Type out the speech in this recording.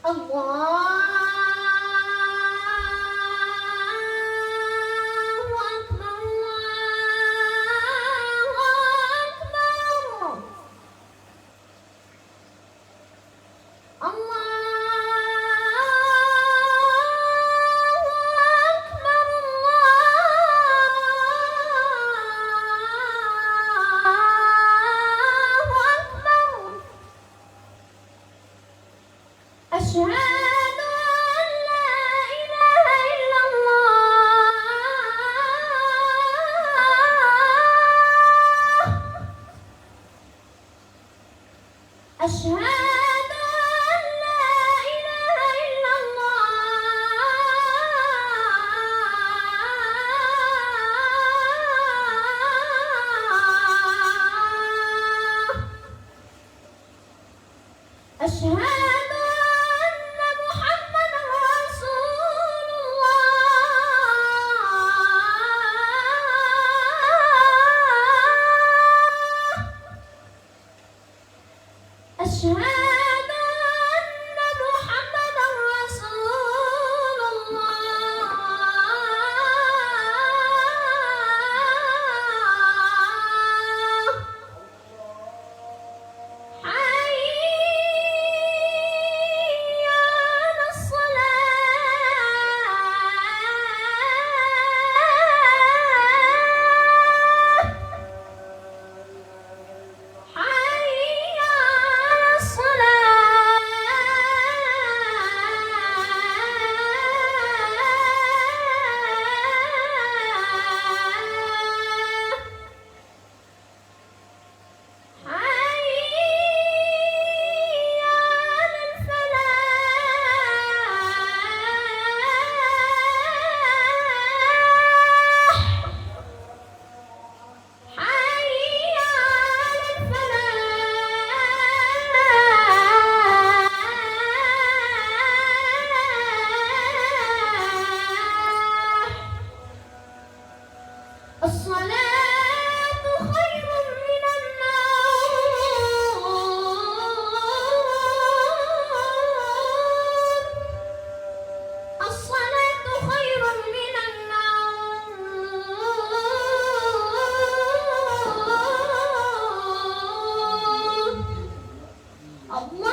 الله أكبر الله أكبر الله أكبر أشهد أن لا إله إلا الله أشهد أن لا إله إلا الله أشهد أن محمدا رسول الله أشهد أن محمدا رسول الله حي على الصلاة حي على الصلاة حي على الفلاح حي على الفلاح الصلاة خير من النوم الصلاة خير من النوم الله